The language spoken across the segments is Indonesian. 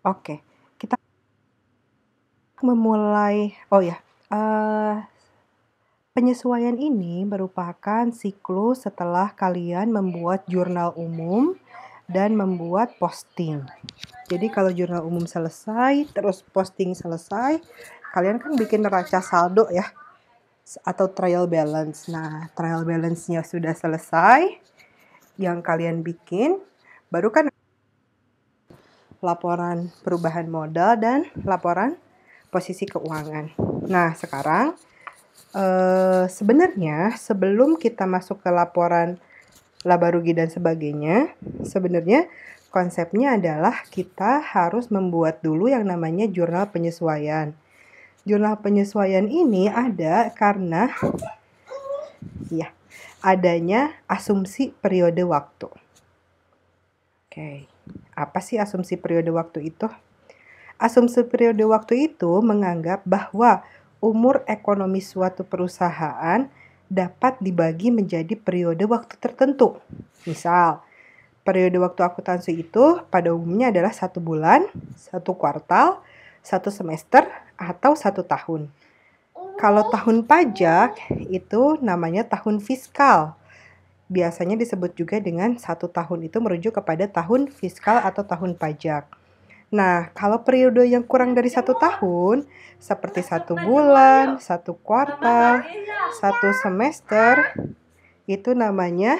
Oke, kita memulai eee, penyesuaian ini merupakan siklus setelah kalian membuat jurnal umum dan membuat posting. Jadi kalau jurnal umum selesai, terus posting selesai, kalian kan bikin neraca saldo ya, atau trial balance. Nah, trial balance-nya sudah selesai, yang kalian bikin, baru kan laporan perubahan modal dan laporan posisi keuangan. Nah, sekarang sebenarnya sebelum kita masuk ke laporan laba rugi dan sebagainya, sebenarnya konsepnya adalah kita harus membuat dulu yang namanya jurnal penyesuaian. Jurnal penyesuaian ini ada karena ya, adanya asumsi periode waktu. Oke. Apa sih asumsi periode waktu itu? Asumsi periode waktu itu menganggap bahwa umur ekonomi suatu perusahaan dapat dibagi menjadi periode waktu tertentu. Misal, periode waktu akuntansi itu pada umumnya adalah 1 bulan, 1 kuartal, 1 semester, atau 1 tahun. Kalau tahun pajak itu namanya tahun fiskal. Biasanya disebut juga dengan 1 tahun itu merujuk kepada tahun fiskal atau tahun pajak. Nah, kalau periode yang kurang dari 1 tahun, seperti 1 bulan, 1 kuartal, 1 semester, itu namanya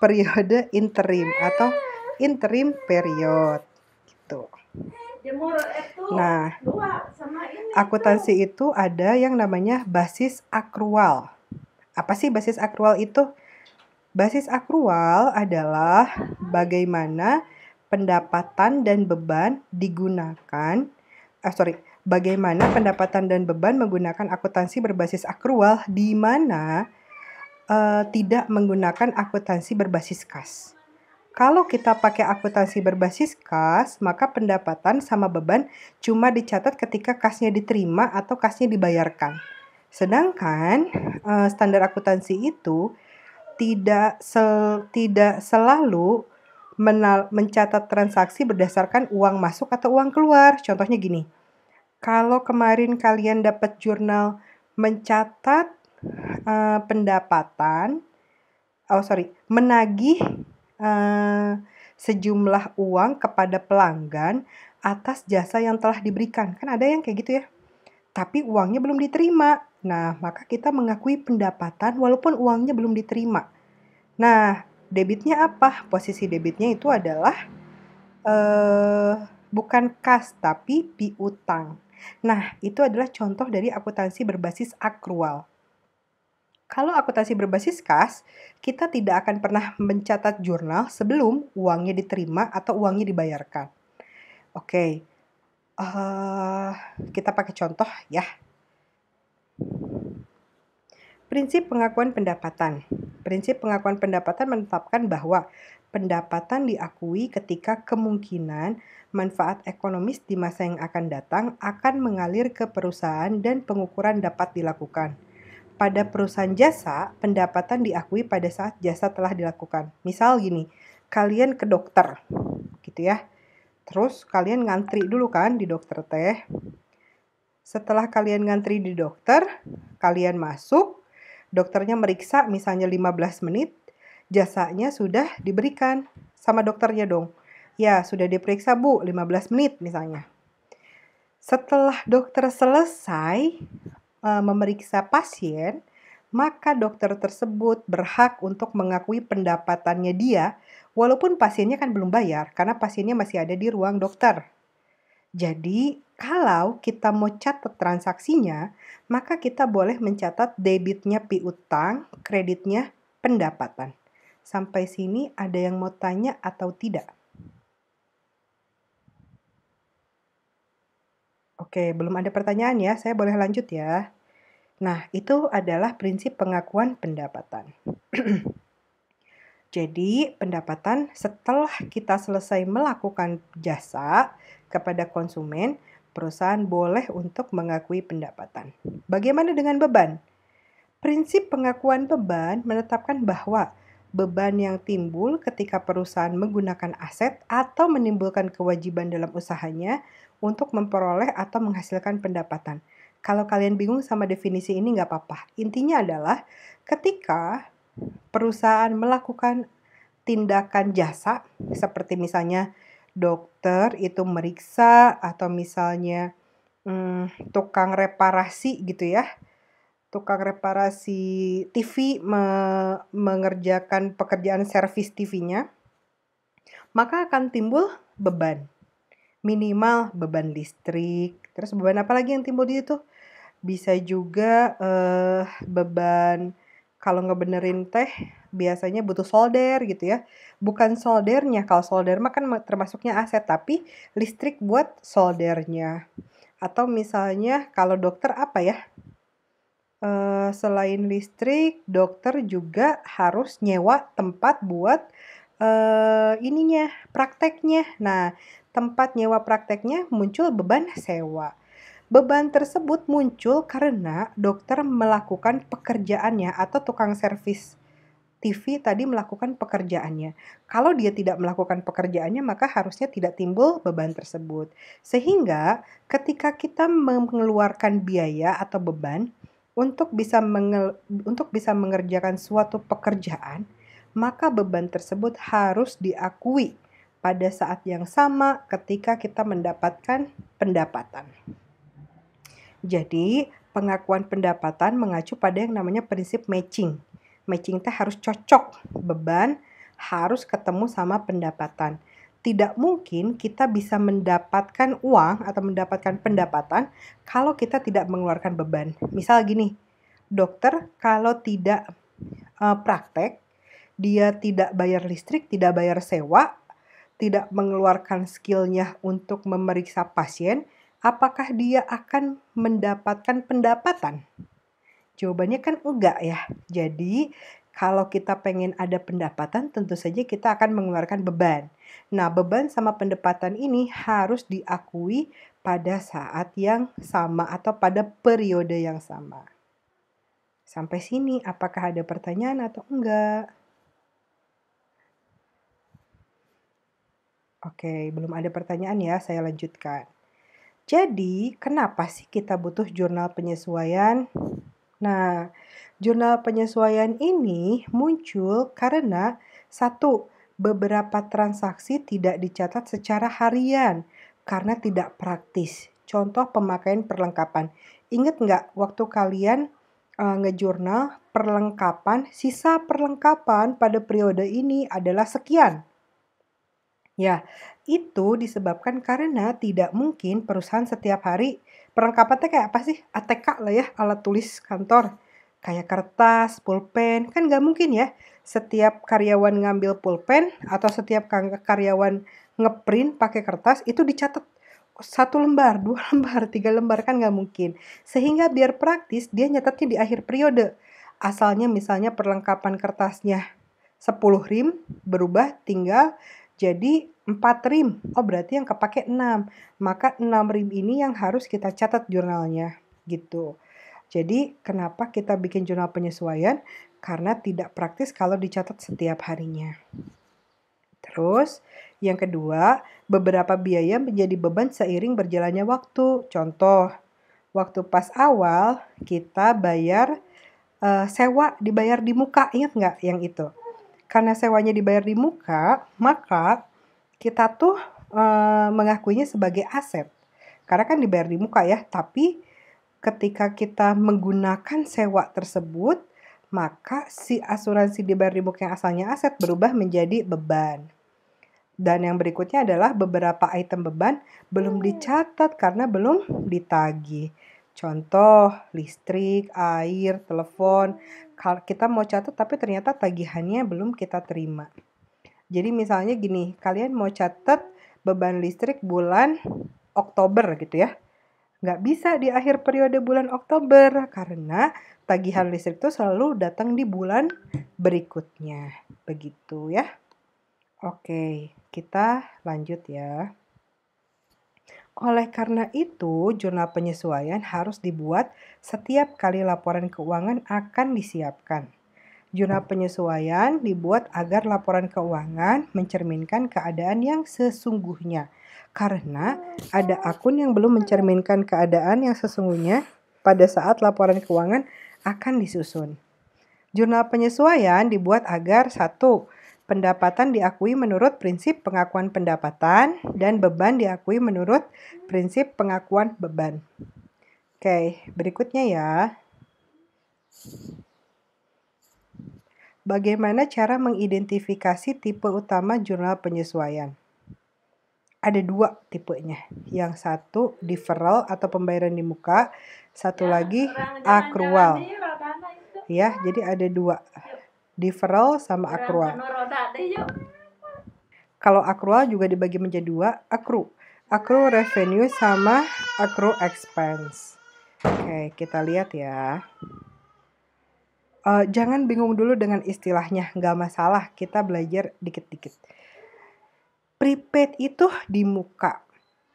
periode interim atau interim period. Gitu. Nah, akuntansi itu ada yang namanya basis akrual. Apa sih basis akrual itu? Basis akrual adalah bagaimana pendapatan dan beban digunakan, bagaimana pendapatan dan beban menggunakan akuntansi berbasis akrual di mana tidak menggunakan akuntansi berbasis kas. Kalau kita pakai akuntansi berbasis kas, maka pendapatan sama beban cuma dicatat ketika kasnya diterima atau kasnya dibayarkan. Sedangkan standar akuntansi itu tidak selalu mencatat transaksi berdasarkan uang masuk atau uang keluar. Contohnya gini, kalau kemarin kalian dapat jurnal mencatat menagih sejumlah uang kepada pelanggan atas jasa yang telah diberikan. Kan ada yang kayak gitu ya. Tapi uangnya belum diterima. Nah, maka kita mengakui pendapatan walaupun uangnya belum diterima. Nah, debitnya apa? Posisi debitnya itu adalah bukan kas tapi piutang. Nah, itu adalah contoh dari akuntansi berbasis akrual. Kalau akuntansi berbasis kas, kita tidak akan pernah mencatat jurnal sebelum uangnya diterima atau uangnya dibayarkan. Oke, kita pakai contoh ya. Prinsip pengakuan pendapatan. Prinsip pengakuan pendapatan menetapkan bahwa pendapatan diakui ketika kemungkinan manfaat ekonomis di masa yang akan datang akan mengalir ke perusahaan dan pengukuran dapat dilakukan. Pada perusahaan jasa, pendapatan diakui pada saat jasa telah dilakukan. Misal gini, kalian ke dokter, gitu ya. Terus kalian ngantri dulu kan di dokter teh. Setelah kalian ngantri di dokter, kalian masuk, dokternya meriksa misalnya 15 menit, jasanya sudah diberikan sama dokternya dong. Ya, sudah diperiksa Bu, 15 menit misalnya. Setelah dokter selesai memeriksa pasien, maka dokter tersebut berhak untuk mengakui pendapatannya dia, walaupun pasiennya kan belum bayar, karena pasiennya masih ada di ruang dokter. Jadi, kalau kita mau catat transaksinya, maka kita boleh mencatat debitnya piutang, kreditnya pendapatan. Sampai sini ada yang mau tanya atau tidak? Oke, belum ada pertanyaan ya, saya boleh lanjut ya. Nah, itu adalah prinsip pengakuan pendapatan. Jadi, pendapatan setelah kita selesai melakukan jasa kepada konsumen, perusahaan boleh untuk mengakui pendapatan. Bagaimana dengan beban? Prinsip pengakuan beban menetapkan bahwa beban yang timbul ketika perusahaan menggunakan aset atau menimbulkan kewajiban dalam usahanya untuk memperoleh atau menghasilkan pendapatan. Kalau kalian bingung sama definisi ini nggak apa-apa. Intinya adalah ketika perusahaan melakukan tindakan jasa, seperti misalnya dokter itu meriksa atau misalnya tukang reparasi gitu ya, tukang reparasi TV mengerjakan pekerjaan servis TV-nya, maka akan timbul beban. Minimal beban listrik, terus beban apa lagi yang timbul di situ? Bisa juga beban kalau ngebenerin teh biasanya butuh solder gitu ya. Bukan soldernya, kalau solder mah kan termasuknya aset, tapi listrik buat soldernya. Atau misalnya kalau dokter apa ya? Selain listrik, dokter juga harus nyewa tempat buat ininya, prakteknya. Nah, tempat nyewa prakteknya muncul beban sewa. Beban tersebut muncul karena dokter melakukan pekerjaannya atau tukang servis TV tadi melakukan pekerjaannya. Kalau dia tidak melakukan pekerjaannya, maka harusnya tidak timbul beban tersebut. Sehingga ketika kita mengeluarkan biaya atau beban untuk bisa mengerjakan suatu pekerjaan, maka beban tersebut harus diakui pada saat yang sama ketika kita mendapatkan pendapatan. Jadi, pengakuan pendapatan mengacu pada yang namanya prinsip matching. Matching teh harus cocok, beban harus ketemu sama pendapatan. Tidak mungkin kita bisa mendapatkan uang atau mendapatkan pendapatan kalau kita tidak mengeluarkan beban. Misal gini, dokter kalau tidak praktek, dia tidak bayar listrik, tidak bayar sewa, tidak mengeluarkan skillnya untuk memeriksa pasien, apakah dia akan mendapatkan pendapatan? Jawabannya kan enggak ya. Jadi kalau kita pengen ada pendapatan, tentu saja kita akan mengeluarkan beban. Nah, beban sama pendapatan ini harus diakui pada saat yang sama atau pada periode yang sama. Sampai sini, apakah ada pertanyaan atau enggak? Oke, belum ada pertanyaan ya, saya lanjutkan. Jadi, kenapa sih kita butuh jurnal penyesuaian? Nah, jurnal penyesuaian ini muncul karena satu, beberapa transaksi tidak dicatat secara harian karena tidak praktis. Contoh pemakaian perlengkapan. Ingat nggak waktu kalian ngejurnal perlengkapan, sisa perlengkapan pada periode ini adalah sekian. Ya, itu disebabkan karena tidak mungkin perusahaan setiap hari perlengkapannya kayak apa sih? ATK lah ya, alat tulis kantor. Kayak kertas, pulpen, kan nggak mungkin ya. Setiap karyawan ngambil pulpen atau setiap karyawan ngeprint pakai kertas itu dicatat 1 lembar, 2 lembar, 3 lembar kan nggak mungkin. Sehingga biar praktis dia nyatetnya di akhir periode. Asalnya misalnya perlengkapan kertasnya 10 rim berubah tinggal jadi 4 rim. Oh, berarti yang kepake 6. Maka 6 rim ini yang harus kita catat jurnalnya. Gitu. Jadi, kenapa kita bikin jurnal penyesuaian? Karena tidak praktis kalau dicatat setiap harinya. Terus, yang kedua, beberapa biaya menjadi beban seiring berjalannya waktu. Contoh, waktu pas awal kita bayar sewa dibayar di muka. Ingat nggak yang itu? Karena sewanya dibayar di muka, maka kita tuh mengakuinya sebagai aset. Karena kan dibayar di muka ya, tapi ketika kita menggunakan sewa tersebut, maka si asuransi dibayar di muka yang asalnya aset berubah menjadi beban. Dan yang berikutnya adalah beberapa item beban belum dicatat karena belum ditagih. Contoh, listrik, air, telepon. Kalau kita mau catat tapi ternyata tagihannya belum kita terima. Jadi misalnya gini, kalian mau catat beban listrik bulan Oktober gitu ya. Nggak bisa di akhir periode bulan Oktober karena tagihan listrik itu selalu datang di bulan berikutnya. Begitu ya. Oke, kita lanjut ya. Oleh karena itu, jurnal penyesuaian harus dibuat setiap kali laporan keuangan akan disiapkan. Jurnal penyesuaian dibuat agar laporan keuangan mencerminkan keadaan yang sesungguhnya. Karena ada akun yang belum mencerminkan keadaan yang sesungguhnya pada saat laporan keuangan akan disusun. Jurnal penyesuaian dibuat agar 1. Pendapatan diakui menurut prinsip pengakuan pendapatan dan beban diakui menurut prinsip pengakuan beban. Oke, berikutnya ya. Bagaimana cara mengidentifikasi tipe utama jurnal penyesuaian? Ada 2 tipenya. Yang satu deferral atau pembayaran di muka, satu lagi accrual. Ya, jadi ada 2. Deferral sama accrual. Kalau accrual juga dibagi menjadi 2, accrue revenue sama accrue expense. Oke, kita lihat ya. Jangan bingung dulu dengan istilahnya, nggak masalah, kita belajar dikit-dikit. Prepaid itu di muka,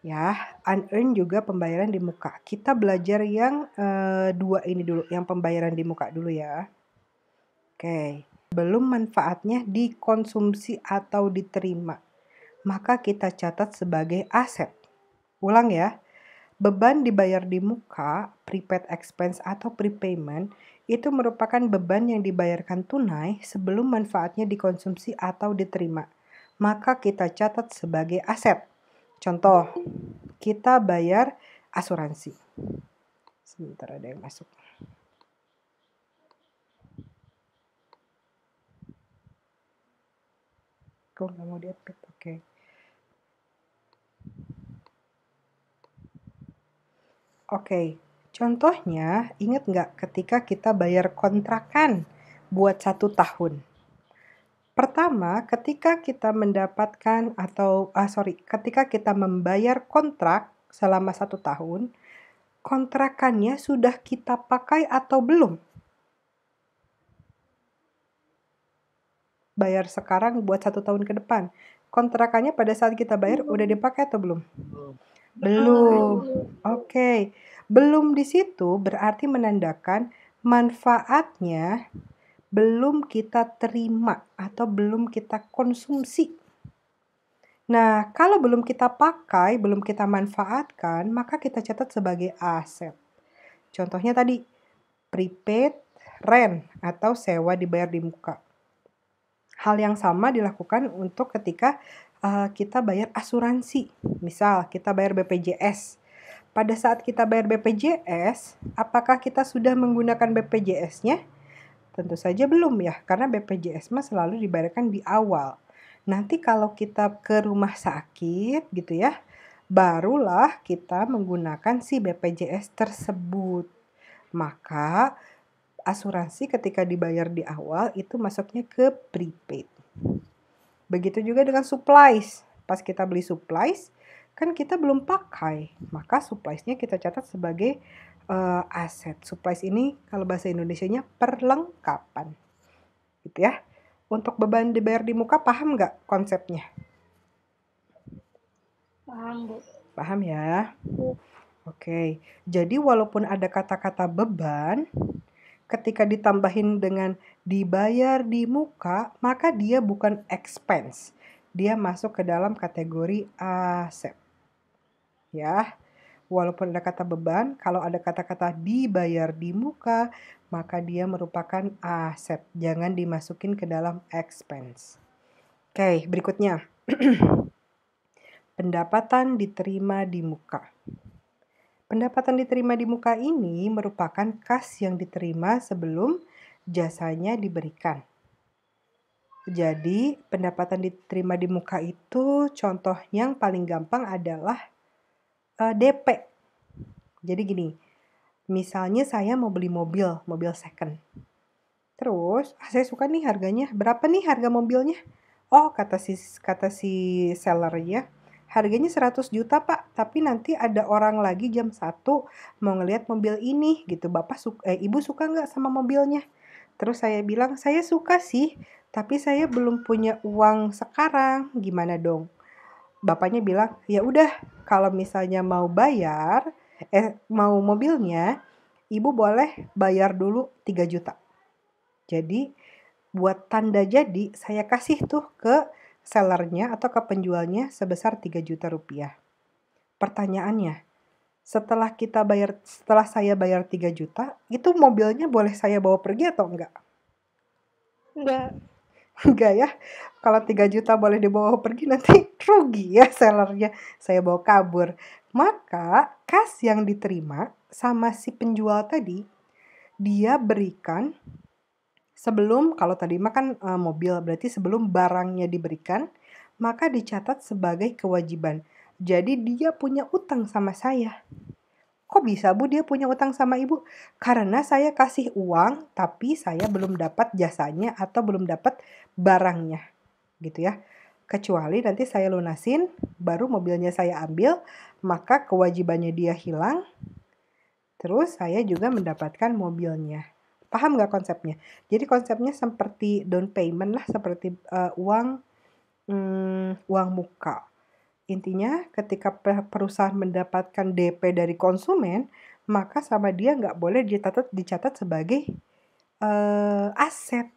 ya. Unearned juga pembayaran di muka. Kita belajar yang 2 ini dulu, yang pembayaran di muka dulu ya. Oke, belum manfaatnya dikonsumsi atau diterima, maka kita catat sebagai aset. Ulang ya. Beban dibayar di muka, prepaid expense atau prepayment, itu merupakan beban yang dibayarkan tunai sebelum manfaatnya dikonsumsi atau diterima. Maka kita catat sebagai aset. Contoh, kita bayar asuransi. Sebentar ada yang masuk. Kok nggak mau di-update? Oke. Oke, contohnya ingat nggak ketika kita bayar kontrakan buat 1 tahun? Pertama, ketika kita mendapatkan ketika kita membayar kontrak selama 1 tahun, kontrakannya sudah kita pakai atau belum? Bayar sekarang buat 1 tahun ke depan. Kontrakannya pada saat kita bayar udah dipakai atau belum? Belum. Oke. Belum di situ berarti menandakan manfaatnya belum kita terima atau belum kita konsumsi. Nah, kalau belum kita pakai, belum kita manfaatkan, maka kita catat sebagai aset. Contohnya tadi, prepaid, rent, atau sewa dibayar di muka. Hal yang sama dilakukan untuk ketika kita bayar asuransi. Misal, kita bayar BPJS. Pada saat kita bayar BPJS, apakah kita sudah menggunakan BPJS-nya? Tentu saja belum ya, karena BPJS mah selalu dibayarkan di awal. Nanti kalau kita ke rumah sakit gitu ya, barulah kita menggunakan si BPJS tersebut. Maka asuransi ketika dibayar di awal itu masuknya ke prepaid. Begitu juga dengan supplies. Pas kita beli supplies, kan kita belum pakai, maka suppliesnya kita catat sebagai aset. Supplies ini kalau bahasa Indonesianya perlengkapan. Gitu ya. Untuk beban dibayar di muka paham nggak konsepnya? Paham, Bu. Paham ya? Oke. Jadi walaupun ada kata-kata beban, ketika ditambahin dengan dibayar di muka, maka dia bukan expense. Dia masuk ke dalam kategori aset. Ya. Walaupun ada kata beban, kalau ada kata-kata dibayar di muka, maka dia merupakan aset. Jangan dimasukin ke dalam expense. Oke, berikutnya. Pendapatan diterima di muka. Pendapatan diterima di muka ini merupakan kas yang diterima sebelum jasanya diberikan. Jadi, pendapatan diterima di muka itu contoh yang paling gampang adalah DP. Jadi gini, misalnya saya mau beli mobil second. Terus, saya suka nih harganya. Berapa nih harga mobilnya? Oh, kata si sellernya, harganya 100 juta Pak, tapi nanti ada orang lagi jam 1 mau ngelihat mobil ini gitu. Ibu suka nggak sama mobilnya? Terus saya bilang, saya suka sih, tapi saya belum punya uang sekarang. Gimana dong? Bapaknya bilang, ya udah kalau misalnya mau mau mobilnya, ibu boleh bayar dulu 3 juta. Jadi buat tanda jadi, saya kasih tuh ke sellernya atau ke penjualnya sebesar 3 juta rupiah. Pertanyaannya, setelah saya bayar 3 juta, itu mobilnya boleh saya bawa pergi atau enggak? Enggak. Enggak ya. Kalau 3 juta boleh dibawa pergi, nanti rugi ya sellernya. Saya bawa kabur. Maka kas yang diterima sama si penjual tadi, dia berikan sebelum, kalau tadi makan mobil, berarti sebelum barangnya diberikan, maka dicatat sebagai kewajiban. Jadi dia punya utang sama saya. Kok bisa Bu dia punya utang sama Ibu? Karena saya kasih uang tapi saya belum dapat jasanya atau belum dapat barangnya, gitu ya. Kecuali nanti saya lunasin, baru mobilnya saya ambil, maka kewajibannya dia hilang, terus saya juga mendapatkan mobilnya. Paham nggak konsepnya? Jadi konsepnya seperti down payment lah, seperti uang muka. Intinya ketika perusahaan mendapatkan DP dari konsumen, maka sama dia nggak boleh dicatat sebagai aset.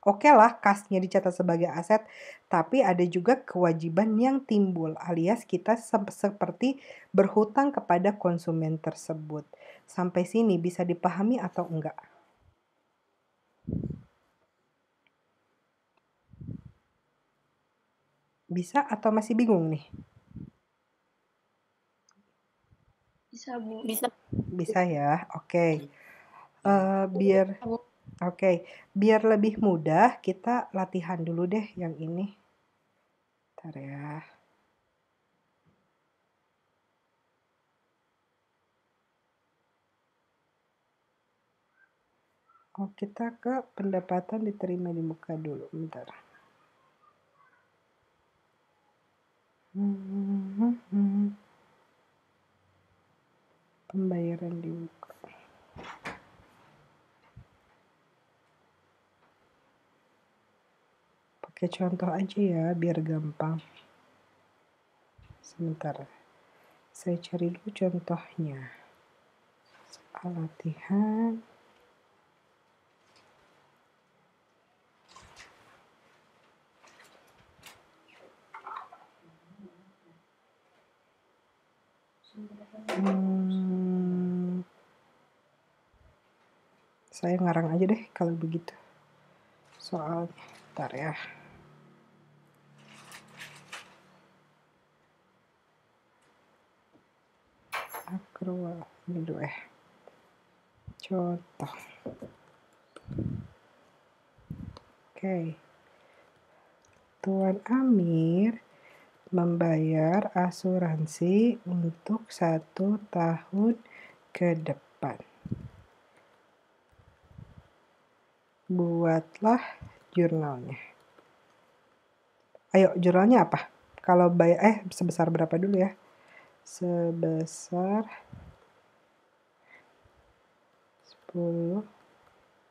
Oke lah, kasnya dicatat sebagai aset, tapi ada juga kewajiban yang timbul, alias kita seperti berhutang kepada konsumen tersebut. Sampai sini bisa dipahami atau enggak? Bisa atau masih bingung nih? Bisa, Bu. Bisa. Bisa ya, oke. Biar biar lebih mudah, kita latihan dulu deh yang ini. Bentar ya. Oh, kita ke pendapatan diterima di muka dulu, bentar. Pembayaran di muka. Pakai contoh aja ya, biar gampang. Sebentar, saya cari dulu contohnya. Soal latihan. Saya ngarang aja deh kalau begitu. Soalnya, bentar ya. Akrual dulu contoh. Oke. Tuan Amir membayar asuransi untuk 1 tahun ke depan. Buatlah jurnalnya. Ayo, jurnalnya apa? Kalau bayar sebesar berapa dulu ya? Sebesar 10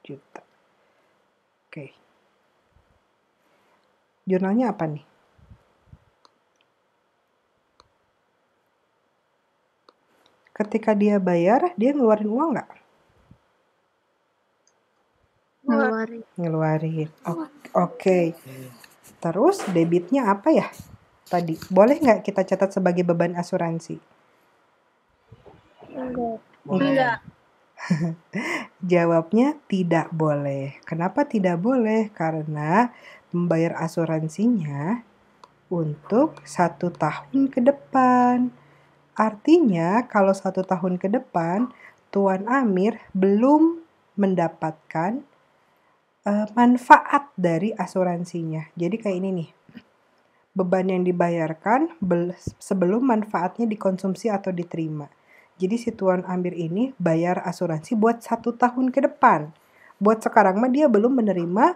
juta. Oke. Jurnalnya apa nih? Ketika dia bayar, dia ngeluarin uang nggak? Ngeluarin. Oke. Terus debitnya apa ya? Tadi boleh nggak kita catat sebagai beban asuransi? Enggak. Jawabnya tidak boleh. Kenapa tidak boleh? Karena membayar asuransinya untuk 1 tahun ke depan. Artinya kalau 1 tahun ke depan Tuan Amir belum mendapatkan manfaat dari asuransinya. Jadi kayak ini nih. Beban yang dibayarkan sebelum manfaatnya dikonsumsi atau diterima. Jadi si Tuan Amir ini bayar asuransi buat 1 tahun ke depan. Buat sekarang mah dia belum menerima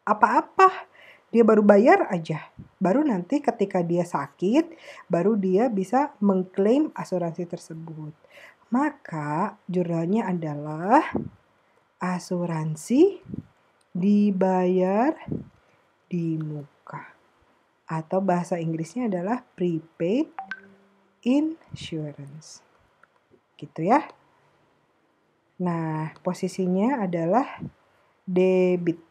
apa-apa. Dia baru bayar aja. Baru nanti ketika dia sakit, baru dia bisa mengklaim asuransi tersebut. Maka jurnalnya adalah asuransi dibayar di muka. Atau bahasa Inggrisnya adalah prepaid insurance. Gitu ya. Nah, posisinya adalah debit.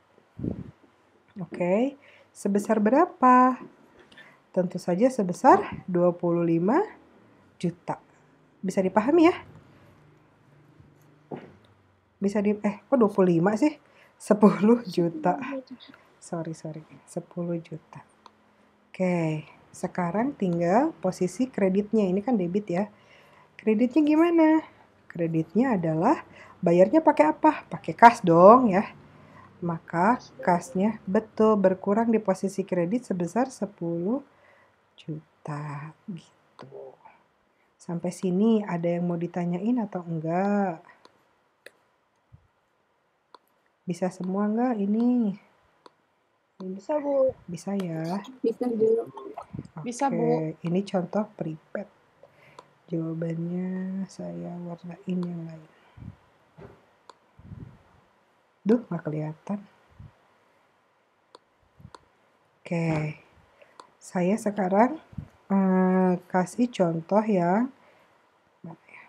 Oke, sebesar berapa? Tentu saja sebesar 25 juta. Bisa dipahami ya? Kok 25 sih? 10 juta. Sorry. 10 juta. Oke, sekarang tinggal posisi kreditnya. Ini kan debit ya. Kreditnya gimana? Kreditnya adalah bayarnya pakai apa? Pakai kas dong ya. Maka kasnya betul berkurang di posisi kredit sebesar 10 juta gitu. Sampai sini ada yang mau ditanyain atau enggak? Bisa semua enggak ini? Bisa, Bu. Bisa ya? Bisa, Bu. Bisa, Bu. Oke, ini contoh prepaid. Jawabannya saya warnain yang lain. Duh, nggak kelihatan. Oke, saya sekarang kasih contoh yang mana ya?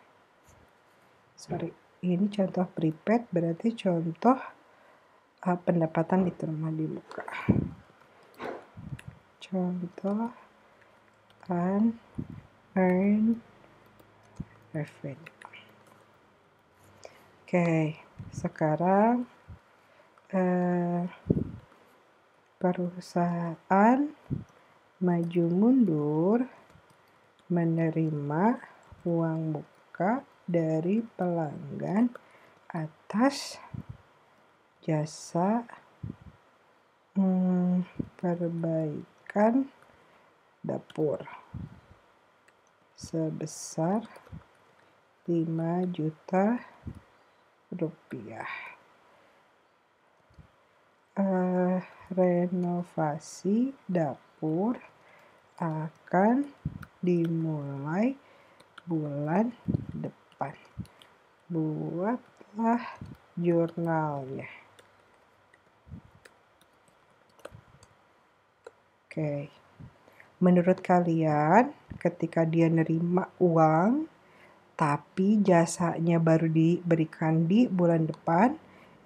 Sorry, ini contoh prepaid berarti contoh pendapatan diterima di muka. Contoh unearned revenue. Oke, sekarang perusahaan maju mundur menerima uang muka dari pelanggan atas jasa perbaikan dapur sebesar 5 juta rupiah. Renovasi dapur akan dimulai bulan depan. Buatlah jurnalnya. Oke. Menurut kalian, ketika dia nerima uang, tapi jasanya baru diberikan di bulan depan,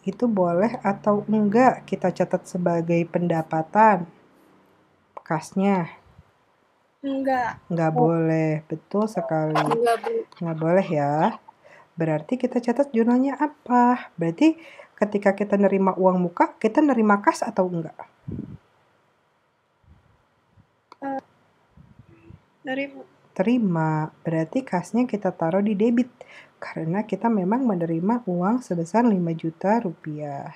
itu boleh atau enggak kita catat sebagai pendapatan? Kasnya? Enggak. Enggak boleh, betul sekali. Enggak, Bu. Enggak boleh ya. Berarti kita catat jurnalnya apa? Berarti ketika kita nerima uang muka, kita nerima kas atau enggak? Terima. Berarti kasnya kita taruh di debit. Karena kita memang menerima uang sebesar 5 juta rupiah.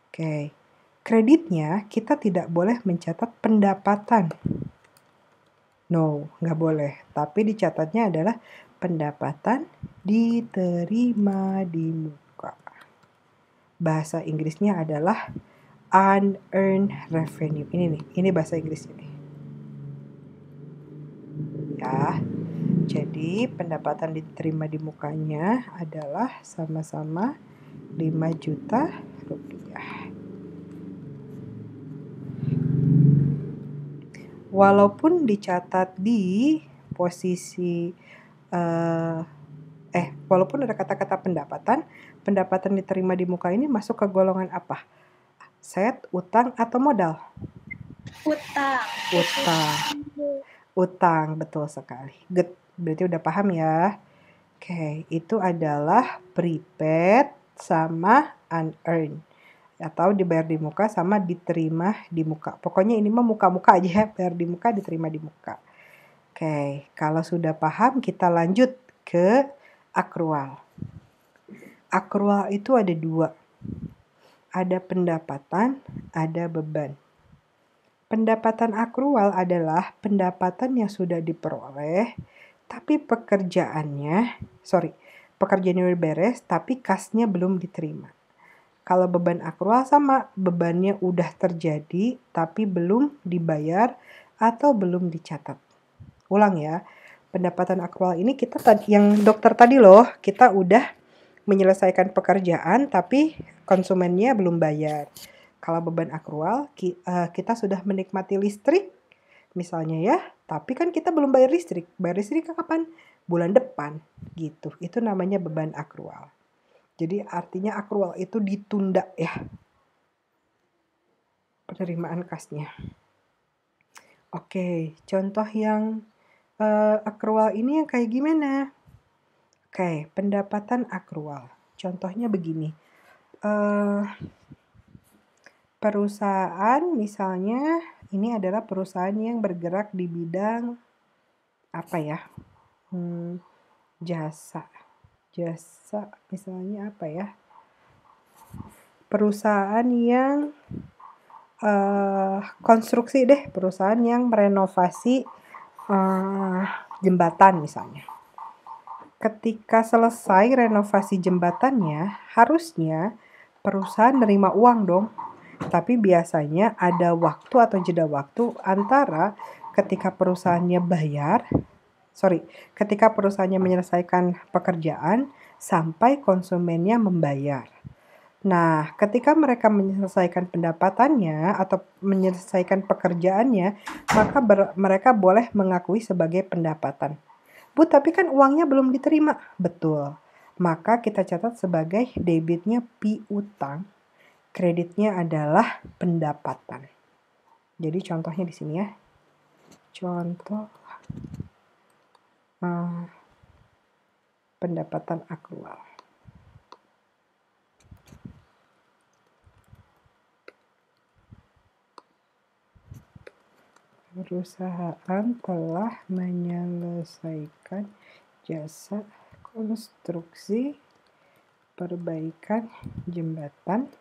Oke. Kreditnya kita tidak boleh mencatat pendapatan. No, nggak boleh. Tapi dicatatnya adalah pendapatan diterima di muka. Bahasa Inggrisnya adalah unearned revenue. Ini bahasa Inggris ini. Ya. Jadi pendapatan diterima di mukanya adalah sama-sama 5 juta rupiah. Walaupun dicatat di posisi walaupun ada kata-kata pendapatan diterima di muka ini masuk ke golongan apa? Aset, utang, atau modal? Utang, betul sekali. Good. Berarti udah paham ya. Oke, itu adalah prepaid sama unearned. Atau dibayar di muka sama diterima di muka. Pokoknya ini mah muka-muka aja ya. Bayar di muka, diterima di muka. Oke, kalau sudah paham kita lanjut ke akrual. Akrual itu ada 2. Ada pendapatan, ada beban. Pendapatan akrual adalah pendapatan yang sudah diperoleh, tapi pekerjaannya udah beres, tapi kasnya belum diterima. Kalau beban akrual sama, bebannya udah terjadi, tapi belum dibayar atau belum dicatat. Ulang ya, pendapatan akrual ini kita yang dokter tadi loh, kita udah menyelesaikan pekerjaan, tapi konsumennya belum bayar. Kalau beban akrual, kita sudah menikmati listrik, misalnya ya, tapi kan kita belum bayar listrik. Bayar listrik kapan? Bulan depan, gitu. Itu namanya beban akrual. Jadi artinya akrual itu ditunda ya. penerimaan kasnya. Oke, contoh yang akrual ini yang kayak gimana? Oke, pendapatan akrual. Contohnya begini. Perusahaan misalnya ini adalah perusahaan yang bergerak di bidang apa ya? Jasa misalnya apa ya? Perusahaan yang konstruksi deh, perusahaan yang merenovasi jembatan misalnya. Ketika selesai renovasi jembatannya, harusnya perusahaan nerima uang dong. Tapi biasanya ada waktu atau jeda waktu antara ketika perusahaannya ketika perusahaannya menyelesaikan pekerjaan sampai konsumennya membayar. Nah, ketika mereka menyelesaikan pendapatannya atau menyelesaikan pekerjaannya, maka mereka boleh mengakui sebagai pendapatan. Bu, tapi kan uangnya belum diterima. Betul. Maka kita catat sebagai debitnya piutang, kreditnya adalah pendapatan. Jadi contohnya di sini ya. Contoh pendapatan akrual. Perusahaan telah menyelesaikan jasa konstruksi perbaikan jembatan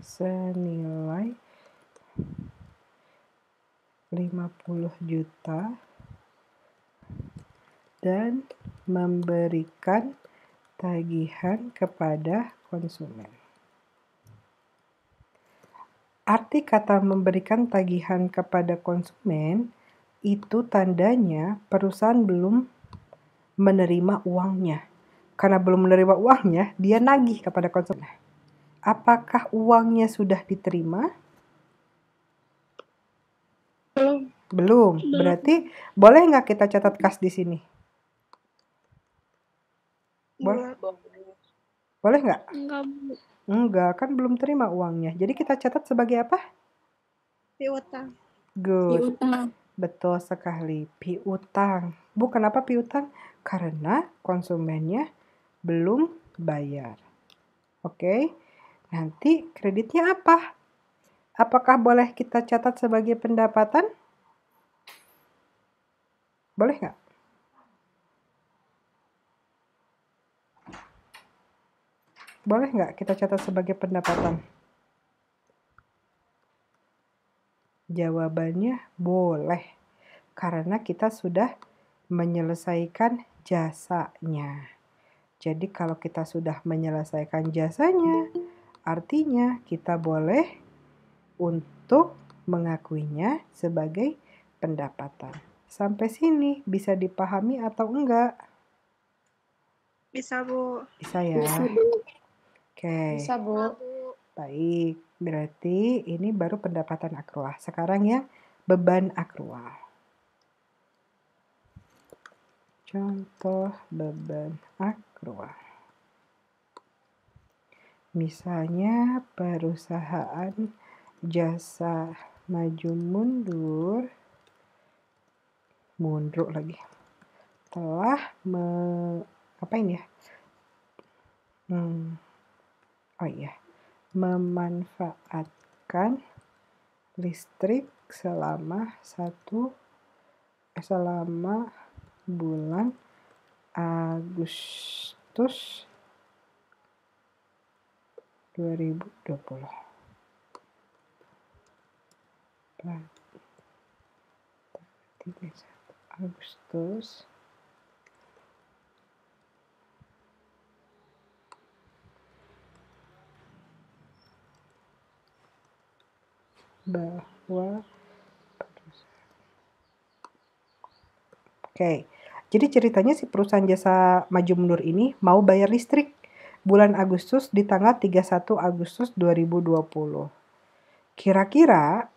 senilai 50 juta dan memberikan tagihan kepada konsumen. Arti kata memberikan tagihan kepada konsumen itu tandanya perusahaan belum menerima uangnya. Karena belum menerima uangnya, dia nagih kepada konsumen. Apakah uangnya sudah diterima? Belum. Berarti boleh nggak kita catat kas di sini? Boleh? Boleh nggak? Enggak, Bu. Enggak, kan belum terima uangnya. Jadi kita catat sebagai apa? Piutang. Good. Betul sekali, piutang. Bu, kenapa piutang? Karena konsumennya belum bayar. Oke, nanti kreditnya apa? Apakah boleh kita catat sebagai pendapatan? Boleh nggak? Boleh nggak kita catat sebagai pendapatan? Jawabannya boleh. Karena kita sudah menyelesaikan jasanya. Jadi kalau kita sudah menyelesaikan jasanya, artinya kita boleh untuk mengakuinya sebagai pendapatan. Sampai sini bisa dipahami atau enggak? Bisa, Bu. Bisa ya? Bisa, Bu. Oke. Bisa, Bu. Baik, berarti ini baru pendapatan akrual. Sekarang yang beban akrual. Contoh beban akrual. Misalnya perusahaan jasa maju mundur lagi. Telah memanfaatkan listrik selama bulan Agustus 2020. Agustus bahwa Oke. Jadi ceritanya si perusahaan jasa maju mundur ini mau bayar listrik bulan Agustus di tanggal 31 Agustus 2020. Kira-kira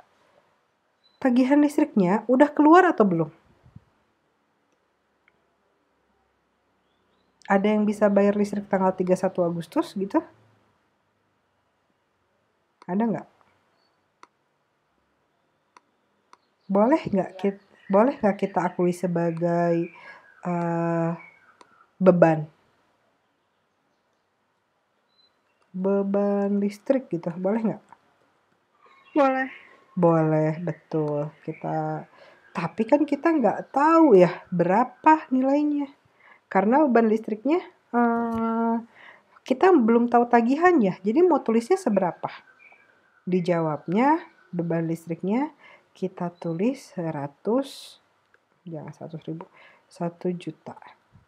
tagihan listriknya udah keluar atau belum? Ada yang bisa bayar listrik tanggal 31 Agustus gitu? Ada nggak? Boleh nggak kita akui sebagai beban listrik gitu, boleh nggak? Boleh. Boleh, betul. Tapi kan kita nggak tahu ya berapa nilainya. Karena beban listriknya kita belum tahu tagihannya. Jadi mau tulisnya seberapa? Dijawabnya beban listriknya kita tulis 100.000. 1 juta.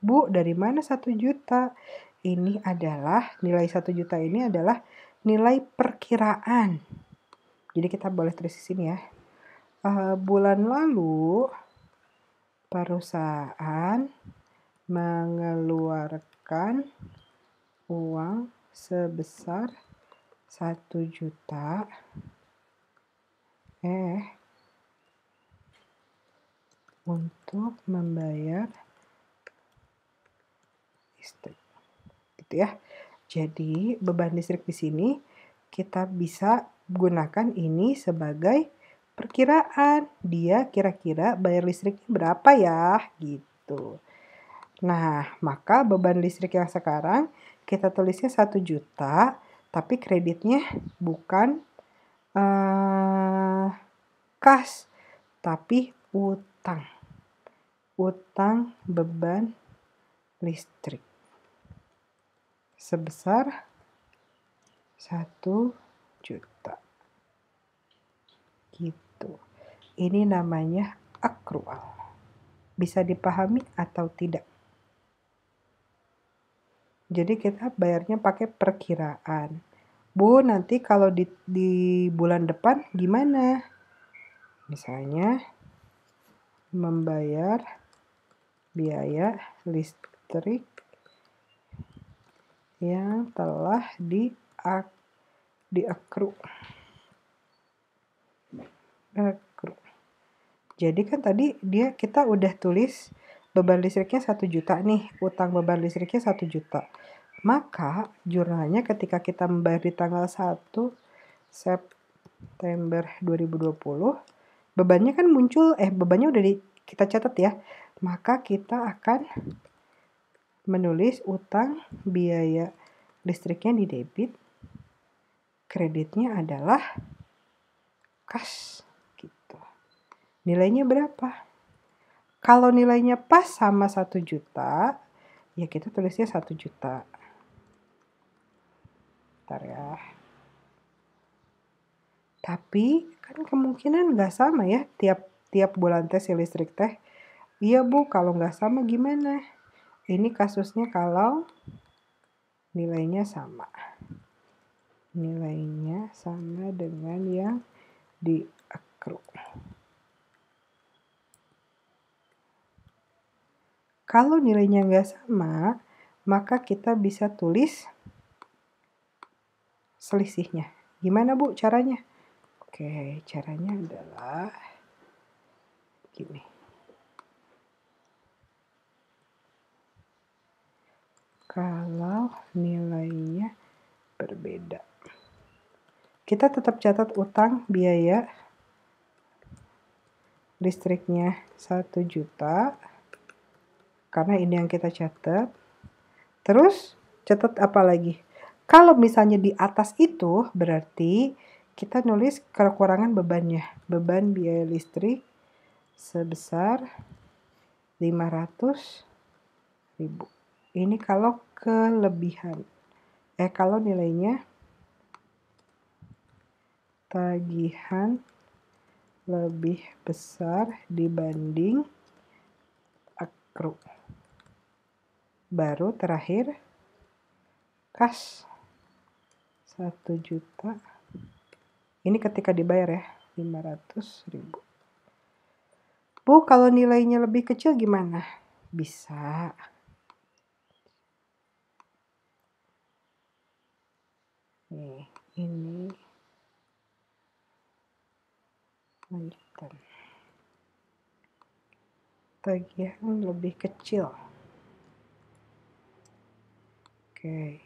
Bu, dari mana 1 juta? Ini adalah nilai 1 juta ini adalah nilai perkiraan. Jadi kita boleh tulis di sini ya. Bulan lalu perusahaan mengeluarkan uang sebesar 1 juta untuk membayar listrik. Gitu ya. Jadi beban listrik di sini kita bisa gunakan ini sebagai perkiraan. Dia kira-kira bayar listriknya berapa ya, gitu. Nah, maka beban listrik yang sekarang kita tulisnya 1 juta, tapi kreditnya bukan kas, tapi utang. Utang beban listrik sebesar 1 juta. Gitu. Ini namanya akrual. Bisa dipahami atau tidak? Jadi kita bayarnya pakai perkiraan. Bu, nanti kalau di bulan depan gimana? Misalnya membayar biaya listrik yang telah diakru. Jadi kan tadi kita udah tulis beban listriknya 1 juta nih, utang beban listriknya 1 juta. Maka jurnalnya ketika kita membayar di tanggal 1 September 2020, bebannya kan muncul, bebannya udah kita catat ya. Maka kita akan menulis utang biaya listriknya di debit, kreditnya adalah kas gitu. Nilainya berapa? Kalau nilainya pas sama 1 juta, ya kita tulisnya 1 juta. Bentar ya. Tapi kan kemungkinan nggak sama ya tiap bulan tes listrik teh. Iya Bu, kalau nggak sama gimana? Ini kasusnya kalau nilainya sama. Nilainya sama dengan yang diakru. Kalau nilainya nggak sama, maka kita bisa tulis selisihnya. Gimana Bu caranya? Oke, caranya adalah gini. Kalau nilainya berbeda, kita tetap catat utang biaya listriknya 1 juta, karena ini yang kita catat. Terus catat apa lagi? Kalau misalnya di atas itu, berarti kita nulis kekurangan bebannya. Beban biaya listrik sebesar 500.000. Ini kalau kelebihan. Kalau nilainya tagihan lebih besar dibanding akru. Baru terakhir kas 1 juta. Ini ketika dibayar ya, 500.000. Bu, kalau nilainya lebih kecil gimana? Bisa. Nih, ini lanjutan. Tagihan lebih kecil. Oke.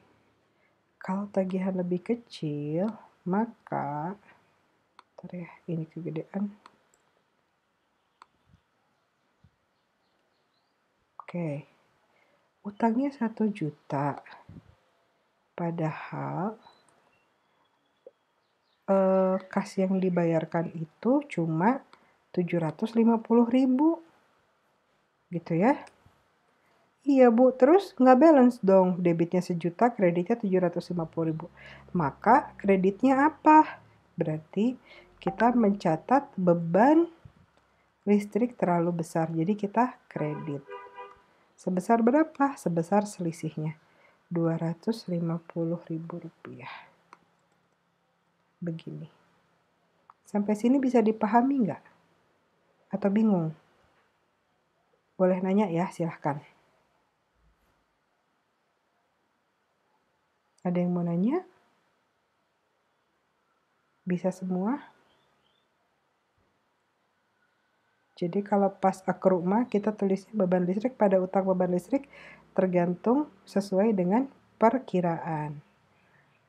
Kalau tagihan lebih kecil, Maka, bentar ya, ini kegedean. Oke, utangnya 1 juta. Padahal kas yang dibayarkan itu cuma 750.000. Gitu ya. Iya Bu, terus nggak balance dong. Debitnya 1 juta, kreditnya 750.000. Maka kreditnya apa? Berarti kita mencatat beban listrik terlalu besar. Jadi kita kredit. Sebesar berapa? Sebesar selisihnya. Rp250.000. Begini. Sampai sini bisa dipahami nggak? Atau bingung? Boleh nanya ya, silahkan. Ada yang mau nanya? Bisa semua? Jadi kalau pas akroma kita tulisnya beban listrik pada utang beban listrik tergantung sesuai dengan perkiraan.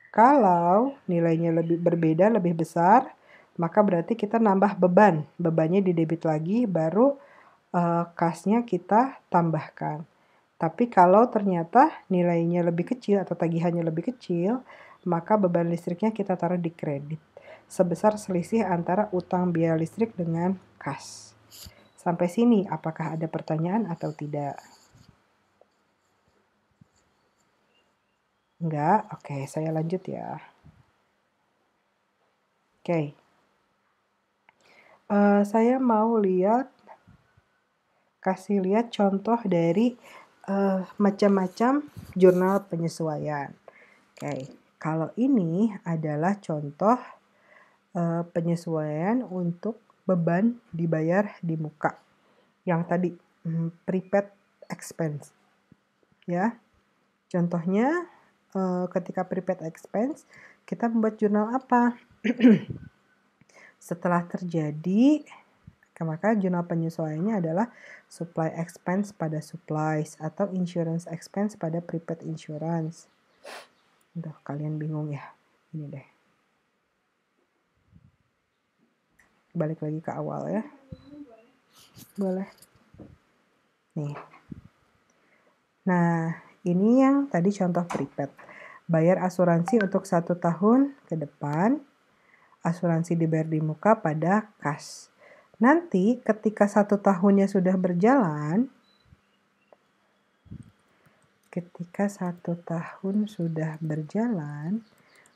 Kalau nilainya lebih berbeda, lebih besar, maka berarti kita nambah beban. Bebannya didebit lagi, baru kasnya kita tambahkan. Tapi kalau ternyata nilainya lebih kecil atau tagihannya lebih kecil, maka beban listriknya kita taruh di kredit. Sebesar selisih antara utang biaya listrik dengan kas. Sampai sini, apakah ada pertanyaan atau tidak? Enggak? Oke, saya lanjut ya. Oke. Saya mau kasih lihat contoh dari macam-macam jurnal penyesuaian. Oke, kalau ini adalah contoh penyesuaian untuk beban dibayar di muka. Yang tadi, prepaid expense. Ya, contohnya ketika prepaid expense, kita membuat jurnal apa? Setelah terjadi, maka jurnal penyesuaiannya adalah supply expense pada supplies atau insurance expense pada prepaid insurance. Udah, kalian bingung ya? Ini deh. Balik lagi ke awal ya. Boleh. Nih. Nah, ini yang tadi contoh prepaid. Bayar asuransi untuk 1 tahun ke depan. Asuransi dibayar di muka pada kas. Nanti ketika 1 tahunnya sudah berjalan,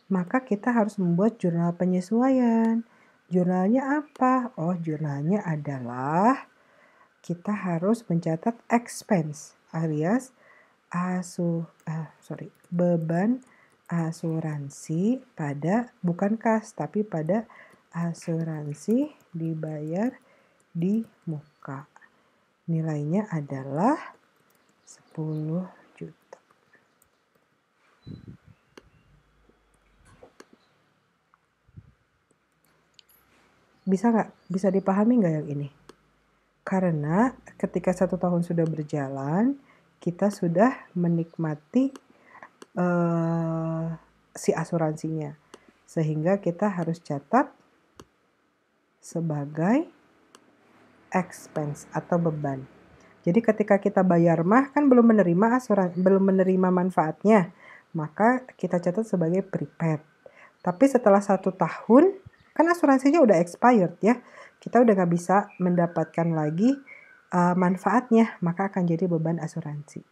maka kita harus membuat jurnal penyesuaian. Jurnalnya apa? Oh, jurnalnya adalah kita harus mencatat expense alias beban asuransi pada bukan kas tapi pada asuransi dibayar di muka. Nilainya adalah 10 juta. Bisa nggak? Bisa dipahami nggak yang ini? Karena ketika 1 tahun sudah berjalan, kita sudah menikmati si asuransinya. Sehingga kita harus catat sebagai expense atau beban. Jadi ketika kita bayar mah kan belum menerima manfaatnya, maka kita catat sebagai prepaid. Tapi setelah 1 tahun, kan asuransinya udah expired ya, kita udah nggak bisa mendapatkan lagi manfaatnya, maka akan jadi beban asuransi.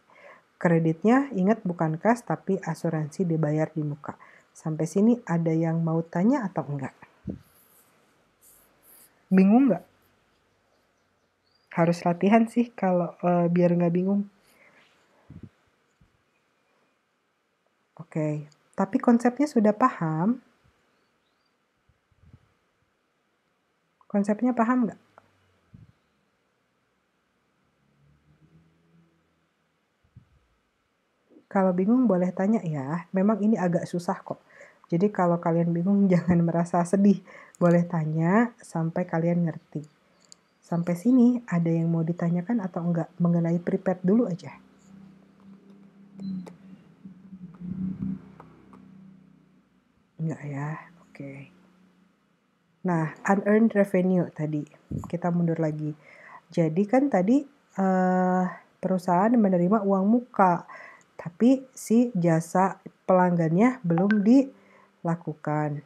Kreditnya ingat bukan kas tapi asuransi dibayar di muka. Sampai sini ada yang mau tanya atau enggak? Bingung nggak? Harus latihan sih kalau biar nggak bingung. Oke, tapi konsepnya sudah paham? Konsepnya paham nggak? Kalau bingung boleh tanya ya, memang ini agak susah kok. Jadi kalau kalian bingung jangan merasa sedih, boleh tanya sampai kalian ngerti. Sampai sini ada yang mau ditanyakan atau enggak mengenai prepaid dulu aja? Enggak ya, Oke. Nah, unearned revenue tadi. Kita mundur lagi. Jadi kan tadi perusahaan menerima uang muka, tapi si jasa pelanggannya belum dilakukan.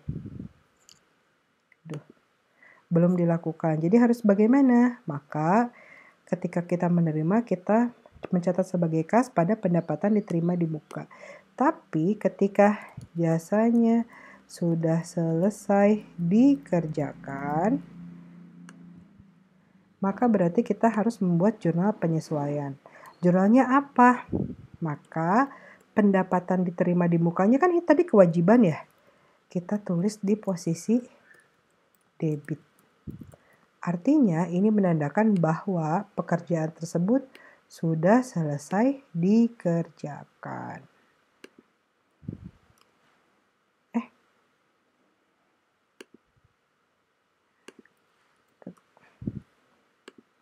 Belum dilakukan. Jadi harus bagaimana? Maka ketika kita menerima, kita mencatat sebagai kas pada pendapatan diterima di muka. Tapi ketika jasanya sudah selesai dikerjakan, maka berarti kita harus membuat jurnal penyesuaian. Jurnalnya apa? Maka pendapatan diterima di mukanya kan tadi kewajiban ya. Kita tulis di posisi debit. Artinya ini menandakan bahwa pekerjaan tersebut sudah selesai dikerjakan.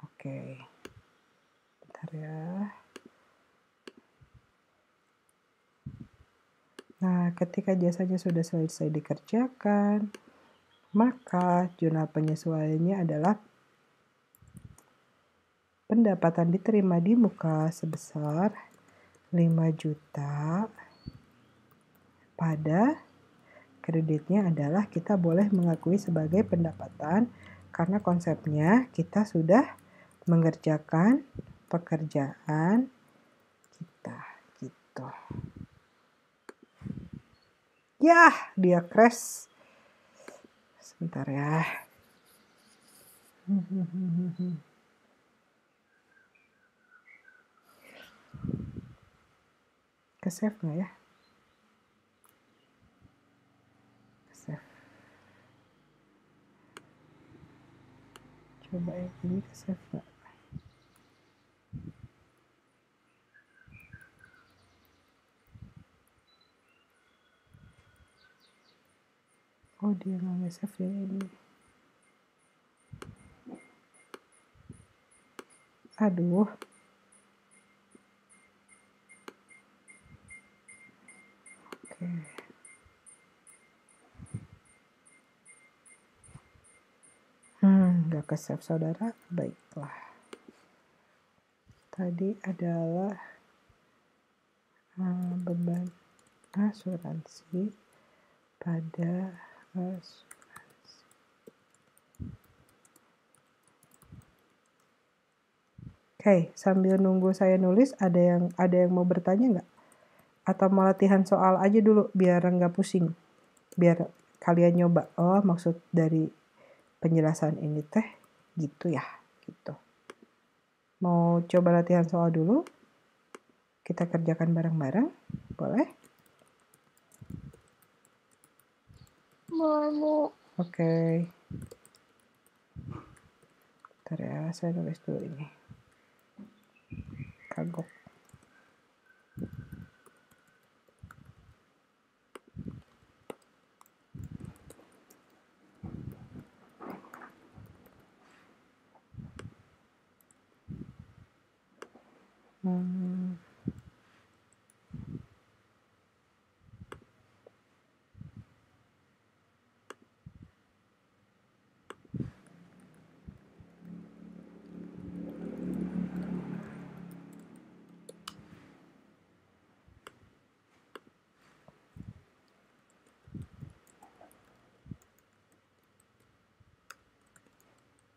Oke. Bentar ya. Nah, ketika jasanya sudah selesai dikerjakan, maka jurnal penyesuaiannya adalah pendapatan diterima di muka sebesar 5 juta pada kreditnya adalah kita boleh mengakui sebagai pendapatan karena konsepnya kita sudah mengerjakan pekerjaan kita gitu. Yah, dia crash. Sebentar ya. Ke-save nggak ya? Ke-save. Coba yang ini ke-save nggak? Oh, dia nggak nge-save ya ini. Aduh. Oke. Nggak ke-save saudara. Baiklah. Tadi adalah beban asuransi pada asuransi. Oke, sambil nunggu saya nulis, ada yang mau bertanya nggak? Atau mau latihan soal aja dulu biar nggak pusing, biar kalian nyoba. Oh, maksud dari penjelasan ini teh gitu ya, gitu. Mau coba latihan soal dulu? Kita kerjakan bareng-bareng, boleh? Boleh, Bu. Oke. Bentar ya, saya nulis dulu ini. Kagok.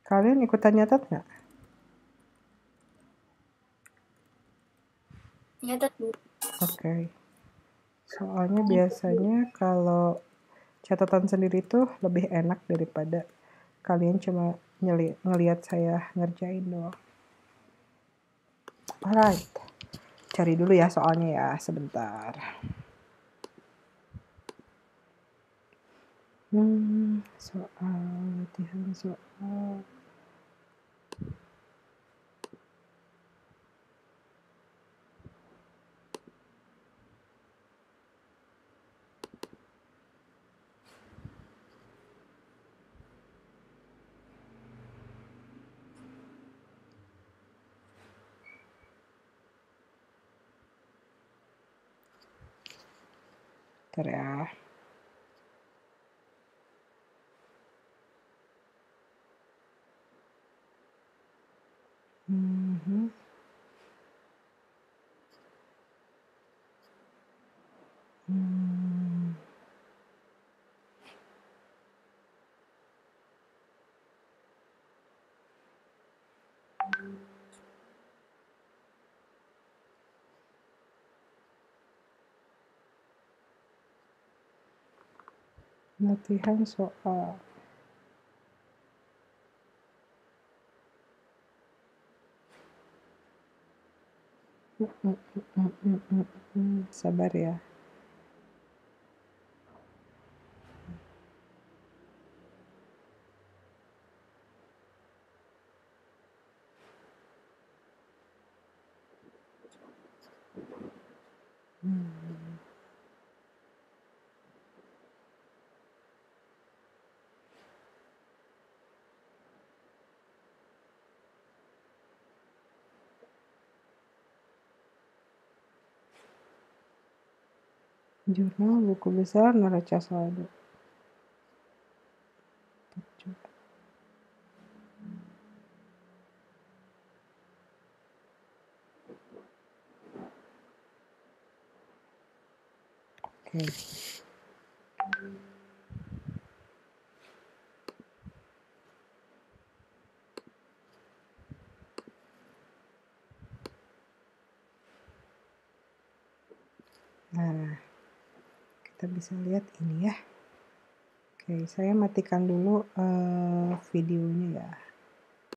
Kalian ikutan nyatet nggak? Nyatet, Bu. Oke. Soalnya biasanya kalau catatan sendiri tuh lebih enak daripada kalian cuma ngelihat saya ngerjain doang. Alright. Cari dulu ya soalnya ya, sebentar. Latihan soal. Bentar ya. Latihan soal. Sabar ya. Jurnal buku besar neraca saldo. Oke. Nah, kita bisa lihat ini ya. Oke, saya matikan dulu videonya ya.